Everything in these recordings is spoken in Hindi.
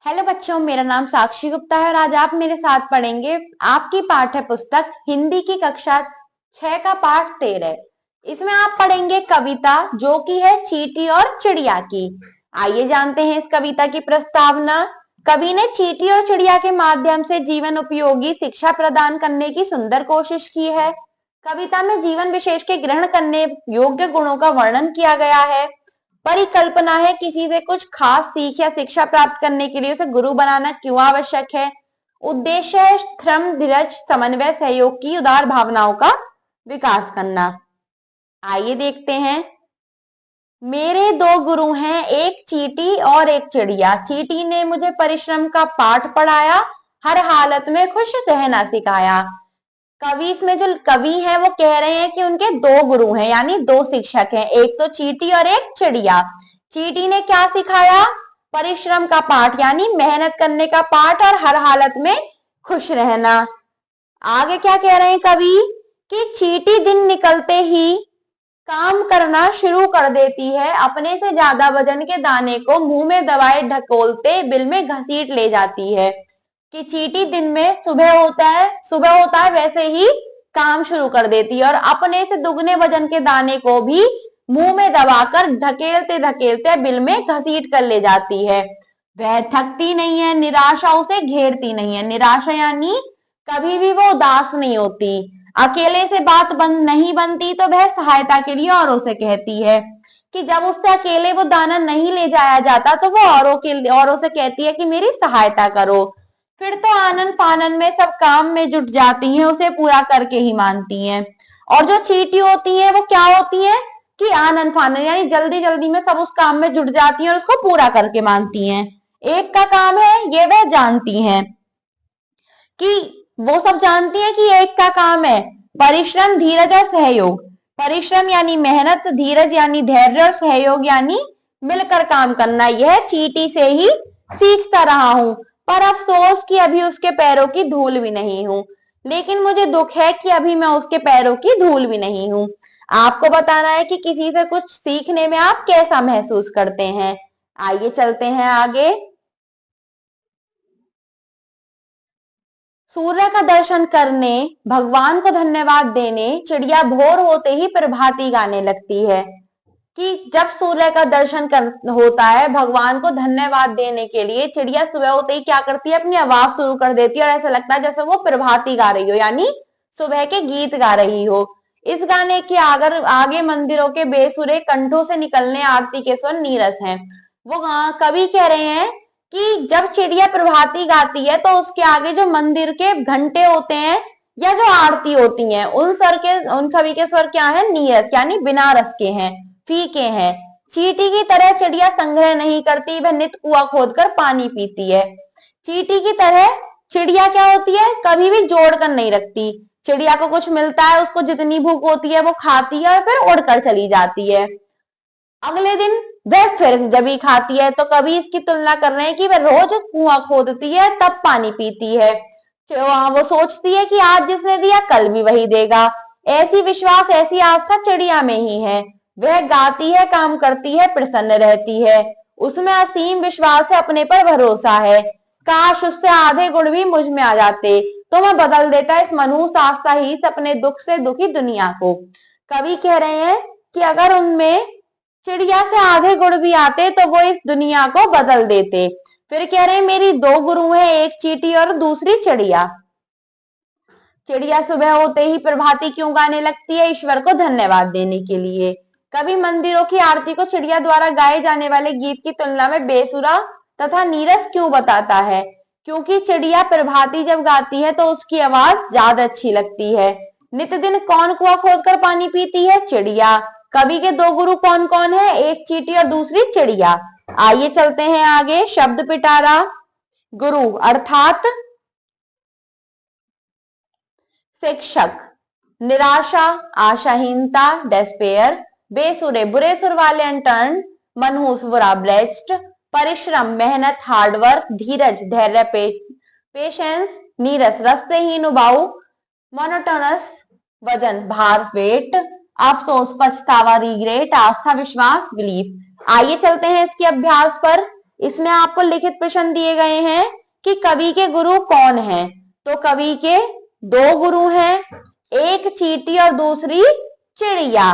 हेलो बच्चों, मेरा नाम साक्षी गुप्ता है और आज आप मेरे साथ पढ़ेंगे आपकी पाठ्य पुस्तक हिंदी की कक्षा 6 का पाठ 13। इसमें आप पढ़ेंगे कविता जो कि है चींटी और चिड़िया की। आइए जानते हैं इस कविता की प्रस्तावना। कवि ने चींटी और चिड़िया के माध्यम से जीवन उपयोगी शिक्षा प्रदान करने की सुंदर कोशिश की है। कविता में जीवन विशेष के ग्रहण करने योग्य गुणों का वर्णन किया गया है। परिकल्पना है किसी से कुछ खास सीख या शिक्षा प्राप्त करने के लिए उसे गुरु बनाना क्यों आवश्यक है। उद्देश्य है श्रम, धीरज, समन्वय, सहयोग की उदार भावनाओं का विकास करना। आइए देखते हैं। मेरे दो गुरु हैं, एक चींटी और एक चिड़िया। चींटी ने मुझे परिश्रम का पाठ पढ़ाया, हर हालत में खुश रहना सिखाया। कवि इसमें जो कवि है वो कह रहे हैं कि उनके दो गुरु हैं, यानी दो शिक्षक हैं, एक तो चींटी और एक चिड़िया। चींटी ने क्या सिखाया? परिश्रम का पाठ, यानी मेहनत करने का पाठ और हर हालत में खुश रहना। आगे क्या कह रहे हैं कवि कि चींटी दिन निकलते ही काम करना शुरू कर देती है, अपने से ज्यादा वजन के दाने को मुंह में दबाए ढकोलते बिल में घसीट ले जाती है। कि चींटी दिन में सुबह होता है वैसे ही काम शुरू कर देती है और अपने से दुगने वजन के दाने को भी मुंह में दबाकर धकेलते धकेलते बिल में घसीट कर ले जाती है। वह थकती नहीं है, निराशा उसे घेरती नहीं है। निराशा यानी कभी भी वो उदास नहीं होती। अकेले से बात नहीं बनती तो वह सहायता के लिए औरों से कहती है। कि जब उससे अकेले वो दाना नहीं ले जाया जाता तो वो औरों से कहती है कि मेरी सहायता करो। फिर तो आनन फानन में सब काम में जुट जाती हैं, उसे पूरा करके ही मानती हैं। और जो चींटी होती है वो क्या होती है कि आनन फानन यानी जल्दी जल्दी में सब उस काम में जुट जाती हैं और उसको पूरा करके मानती हैं। एक का काम है ये वह जानती हैं कि वो सब जानती है कि एक का काम है परिश्रम, धीरज और सहयोग। परिश्रम यानी मेहनत, धीरज यानी धैर्य और सहयोग यानी मिलकर काम करना। यह चींटी से ही सीखता रहा हूं, पर अफसोस कि अभी उसके पैरों की धूल भी नहीं हूं। लेकिन मुझे दुख है कि अभी मैं उसके पैरों की धूल भी नहीं हूं। आपको बताना है कि किसी से कुछ सीखने में आप कैसा महसूस करते हैं। आइए चलते हैं आगे। सूर्य का दर्शन करने, भगवान को धन्यवाद देने चिड़िया भोर होते ही प्रभाती गाने लगती है। कि जब सूर्य का दर्शन होता है, भगवान को धन्यवाद देने के लिए चिड़िया सुबह होते ही क्या करती है, अपनी आवाज शुरू कर देती है और ऐसा लगता है जैसे वो प्रभाती गा रही हो, यानी सुबह के गीत गा रही हो। इस गाने के आगे मंदिरों के बेसुरे कंठों से निकलने आरती के स्वर नीरस हैं। वो कवि कह रहे हैं कि जब चिड़िया प्रभाती गाती है तो उसके आगे जो मंदिर के घंटे होते हैं या जो आरती होती है उन सभी के स्वर क्या है? नीरस, यानी बिना रस के हैं, फीके हैं। चींटी की तरह चिड़िया संग्रह नहीं करती, वह नित कुआं खोदकर पानी पीती है। चींटी की तरह चिड़िया क्या होती है? कभी भी जोड़ कर नहीं रखती। चिड़िया को कुछ मिलता है, उसको जितनी भूख होती है वो खाती है और फिर उड़कर चली जाती है। अगले दिन वह फिर जब ही खाती है, तो कभी इसकी तुलना कर रहे हैं कि वह रोज कुआं खोदती है तब पानी पीती है। वो सोचती है कि आज जिसने दिया कल भी वही देगा। ऐसी विश्वास, ऐसी आस्था चिड़िया में ही है। वह गाती है, काम करती है, प्रसन्न रहती है। उसमें असीम विश्वास है, अपने पर भरोसा है। काश उससे आधे गुण भी मुझ में आ जाते तो मैं बदल देता इस मनहूस आस्था ही से अपने दुख से दुखी दुनिया को। कवि कह रहे हैं कि अगर उनमें चिड़िया से आधे गुण भी आते तो वो इस दुनिया को बदल देते। फिर कह रहे हैं मेरी दो गुरु हैं, एक चींटी और दूसरी चिड़िया। चिड़िया सुबह होते ही प्रभाती क्यों गाने लगती है? ईश्वर को धन्यवाद देने के लिए। कभी मंदिरों की आरती को चिड़िया द्वारा गाए जाने वाले गीत की तुलना में बेसुरा तथा नीरस क्यों बताता है? क्योंकि चिड़िया प्रभाती जब गाती है तो उसकी आवाज ज्यादा अच्छी लगती है। नित दिन कौन कुआं खोदकर पानी पीती है? चिड़िया। कवि के दो गुरु कौन कौन है? एक चींटी और दूसरी चिड़िया। आइए चलते हैं आगे। शब्द पिटारा। गुरु अर्थात शिक्षक। निराशा, आशाहीनता, डेस्पेयर। बेसुरे, बुरे सुर वाले अनटर्न। मनहूस, बुरा, ब्लेस्ड। परिश्रम, मेहनत, हार्डवर्क। धीरज, धैर्य, पेशेंस। नीरस, रस से हीन, उबाऊ। मोनोटोनस, वजन, भार, वेट। अफसोस, पछतावा, रिग्रेट। आस्था, विश्वास, बिलीफ। आइए चलते हैं इसके अभ्यास पर। इसमें आपको लिखित प्रश्न दिए गए हैं कि कवि के गुरु कौन हैं। तो कवि के दो गुरु हैं, एक चींटी और दूसरी चिड़िया।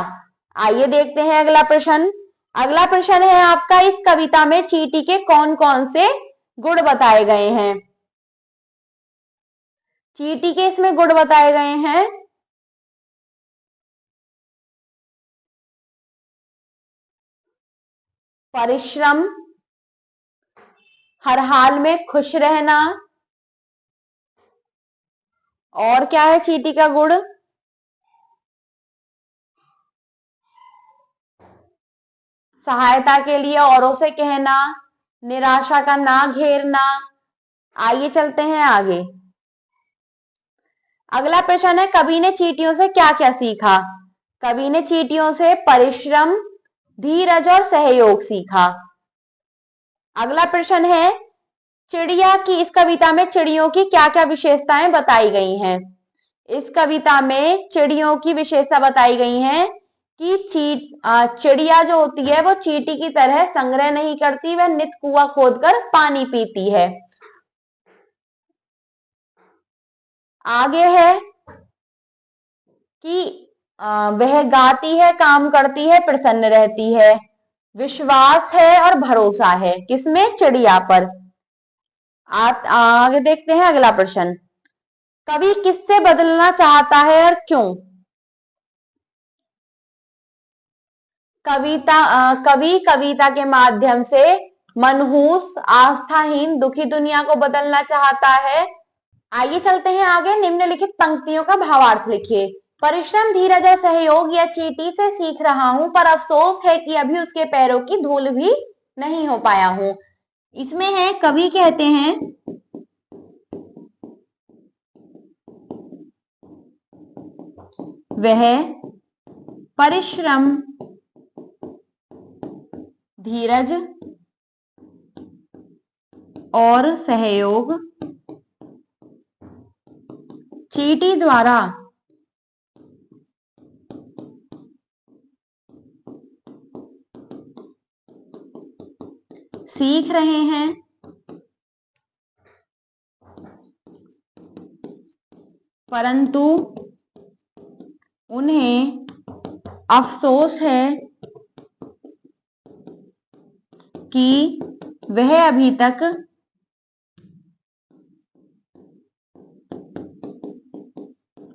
आइए देखते हैं अगला प्रश्न। अगला प्रश्न है आपका, इस कविता में चींटी के कौन कौन से गुण बताए गए हैं। चींटी के इसमें गुण बताए गए हैं, परिश्रम, हर हाल में खुश रहना, और क्या है चींटी का गुण, सहायता के लिए औरों से कहना, निराशा का ना घेरना। आइए चलते हैं आगे। अगला प्रश्न है, कवि ने चींटियों से क्या क्या सीखा। कवि ने चींटियों से परिश्रम, धीरज और सहयोग सीखा। अगला प्रश्न है, चिड़िया की, इस कविता में चिड़ियों की क्या क्या विशेषताएं बताई गई हैं। इस कविता में चिड़ियों की विशेषता बताई गई है कि चिड़िया जो होती है वो चींटी की तरह संग्रह नहीं करती, वह नित कुआं खोदकर पानी पीती है। आगे है कि वह गाती है, काम करती है, प्रसन्न रहती है। विश्वास है और भरोसा है, किसमें, चिड़िया पर। आगे देखते हैं अगला प्रश्न, कवि किससे बदलना चाहता है और क्यों। कवि कविता के माध्यम से मनहूस, आस्थाहीन, दुखी दुनिया को बदलना चाहता है। आइए चलते हैं आगे। निम्नलिखित पंक्तियों का भावार्थ लिखिए। परिश्रम, धीरज और सहयोग या चींटी से सीख रहा हूं, पर अफसोस है कि अभी उसके पैरों की धूल भी नहीं हो पाया हूं। इसमें है, कवि कहते हैं वह परिश्रम, धीरज और सहयोग चींटी द्वारा सीख रहे हैं, परंतु उन्हें अफसोस है कि वह अभी तक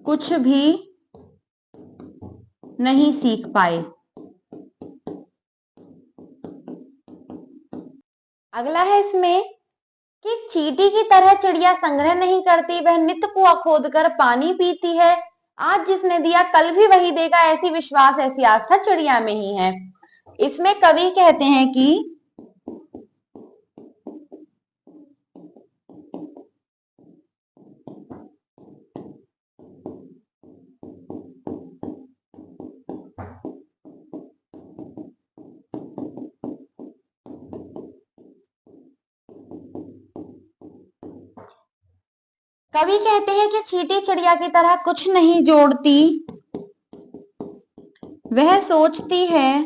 कुछ भी नहीं सीख पाए। अगला है इसमें कि चींटी की तरह चिड़िया संग्रह नहीं करती, वह नित्य कुआं खोदकर पानी पीती है। आज जिसने दिया कल भी वही देगा, ऐसी विश्वास, ऐसी आस्था चिड़िया में ही है। इसमें कवि कहते हैं कि कवि कहते हैं कि चींटी चिड़िया की तरह कुछ नहीं जोड़ती, वह सोचती है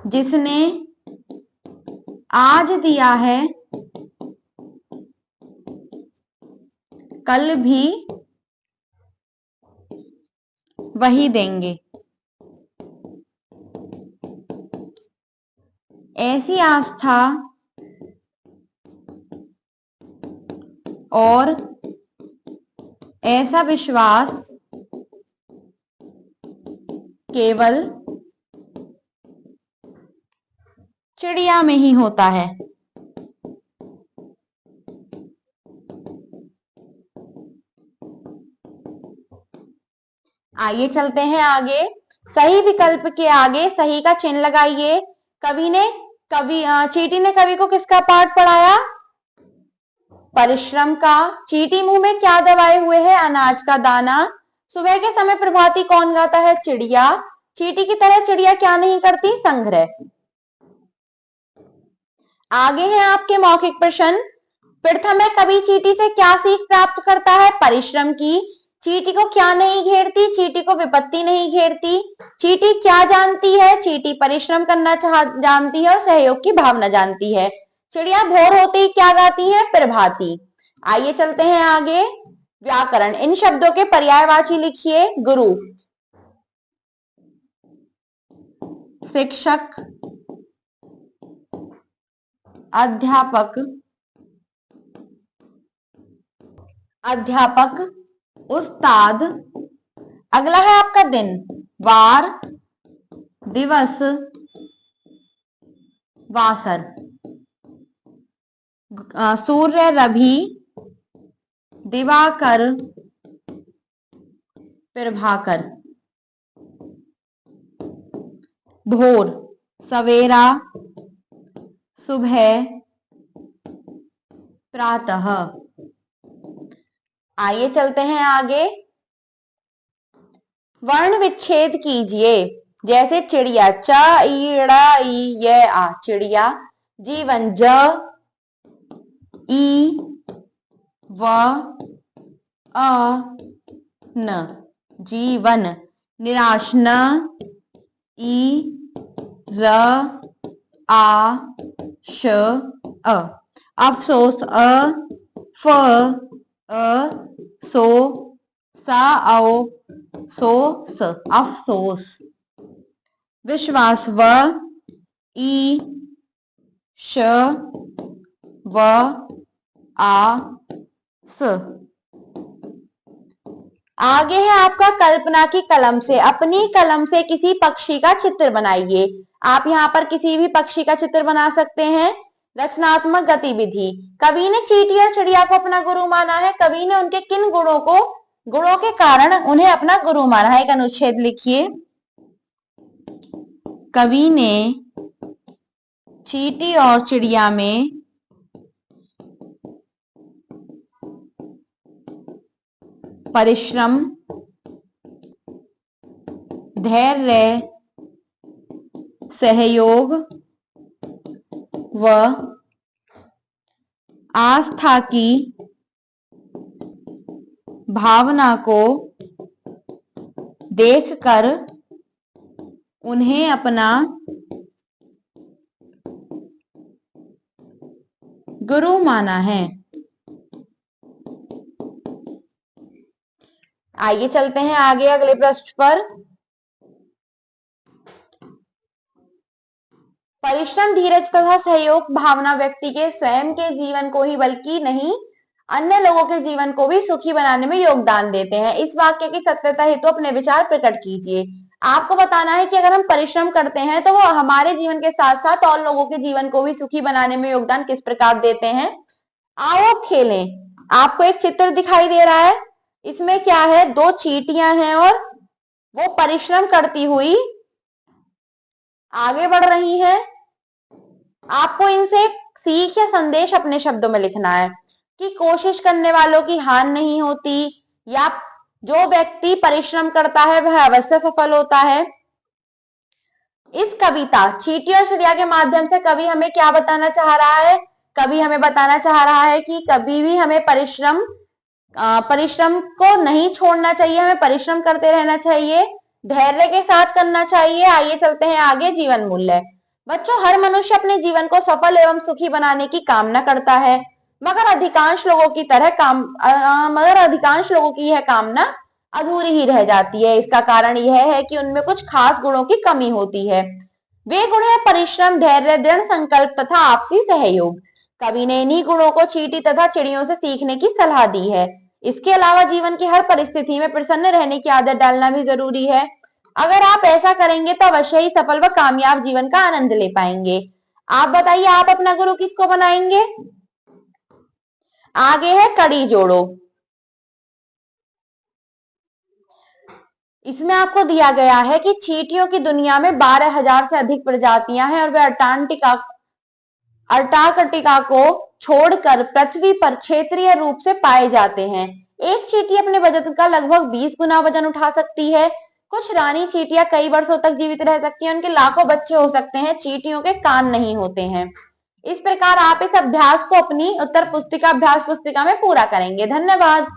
जिसने आज दिया है कल भी वही देंगे। ऐसी आस्था और ऐसा विश्वास केवल चिड़िया में ही होता है। आइए चलते हैं आगे। सही विकल्प के आगे सही का चिन्ह लगाइए। चींटी ने कवि को किसका पाठ पढ़ाया, परिश्रम का। चींटी मुंह में क्या दबाए हुए है, अनाज का दाना। सुबह के समय प्रभाती कौन गाता है, चिड़िया। चींटी की तरह चिड़िया क्या नहीं करती, संग्रह। आगे है आपके मौखिक प्रश्न। प्रथम है, कवि चींटी से क्या सीख प्राप्त करता है, परिश्रम की। चींटी को क्या नहीं घेरती? चींटी को विपत्ति नहीं घेरती। चींटी क्या जानती है? चींटी परिश्रम करना जानती है और सहयोग की भावना जानती है। चिड़िया भोर होते ही क्या गाती है? प्रभाती। आइए चलते हैं आगे। व्याकरण, इन शब्दों के पर्यायवाची लिखिए। गुरु, शिक्षक, अध्यापक, अध्यापक, उस्ताद। अगला है आपका दिन, वार, दिवस, वासर। सूर्य, रवि, दिवाकर, प्रभाकर। भोर, सवेरा, सुबह, प्रातः। आइए चलते हैं आगे। वर्ण विच्छेद कीजिए। जैसे चिड़िया, च ई ड़ ई ये आ, चिड़िया। जीवन, ज ई व अ न, जीवन। निराश, न ई र आ श अ। अफसोस, अ फ अ सो सा आओ सो स, अफसोस। विश्वास, व ई श व आ स। आगे है आपका कल्पना की कलम से। अपनी कलम से किसी पक्षी का चित्र बनाइए। आप यहाँ पर किसी भी पक्षी का चित्र बना सकते हैं। रचनात्मक गतिविधि, कवि ने चींटी और चिड़िया को अपना गुरु माना है। कवि ने उनके किन गुणों के कारण उन्हें अपना गुरु माना है? एक अनुच्छेद लिखिए। कवि ने चींटी और चिड़िया में परिश्रम, धैर्य, सहयोग व आस्था की भावना को देखकर उन्हें अपना गुरु माना है। आइए चलते हैं आगे अगले पृष्ठ पर। परिश्रम, धीरज तथा सहयोग भावना व्यक्ति के स्वयं के जीवन को ही बल्कि नहीं अन्य लोगों के जीवन को भी सुखी बनाने में योगदान देते हैं। इस वाक्य की सत्यता हेतु अपने विचार प्रकट कीजिए। आपको बताना है कि अगर हम परिश्रम करते हैं तो वो हमारे जीवन के साथ साथ और लोगों के जीवन को भी सुखी बनाने में योगदान किस प्रकार देते हैं। आओ खेलें। आपको एक चित्र दिखाई दे रहा है। इसमें क्या है? दो चींटियां हैं और वो परिश्रम करती हुई आगे बढ़ रही हैं। आपको इनसे सीख या संदेश अपने शब्दों में लिखना है कि कोशिश करने वालों की हार नहीं होती, या जो व्यक्ति परिश्रम करता है वह अवश्य सफल होता है। इस कविता चींटी और चिड़िया के माध्यम से कवि हमें क्या बताना चाह रहा है? कवि हमें बताना चाह रहा है कि कभी भी हमें परिश्रम को नहीं छोड़ना चाहिए, हमें परिश्रम करते रहना चाहिए, धैर्य के साथ करना चाहिए। आइए चलते हैं आगे। जीवन मूल्य। बच्चों, हर मनुष्य अपने जीवन को सफल एवं सुखी बनाने की कामना करता है, मगर अधिकांश लोगों की यह कामना अधूरी ही रह जाती है। इसका कारण यह है कि उनमें कुछ खास गुणों की कमी होती है। वे गुण है परिश्रम, धैर्य, दृढ़ संकल्प तथा आपसी सहयोग। कवि ने इन्हीं गुणों को चींटी तथा चिड़ियों से सीखने की सलाह दी है। इसके अलावा जीवन की हर परिस्थिति में प्रसन्न रहने की आदत डालना भी जरूरी है। अगर आप ऐसा करेंगे तो अवश्य ही सफल व कामयाब जीवन का आनंद ले पाएंगे। आप बताइए, आप अपना गुरु किसको बनाएंगे? आगे है कड़ी जोड़ो। इसमें आपको दिया गया है कि चींटियों की दुनिया में 12,000 से अधिक प्रजातियां हैं और वे अंटार्कटिका को छोड़कर पृथ्वी पर क्षेत्रीय रूप से पाए जाते हैं। एक चींटी अपने वजन का लगभग 20 गुना वजन उठा सकती है। कुछ रानी चींटियां कई वर्षों तक जीवित रह सकती हैं, उनके लाखों बच्चे हो सकते हैं। चींटियों के कान नहीं होते हैं। इस प्रकार आप इस अभ्यास को अपनी उत्तर पुस्तिका अभ्यास पुस्तिका में पूरा करेंगे। धन्यवाद।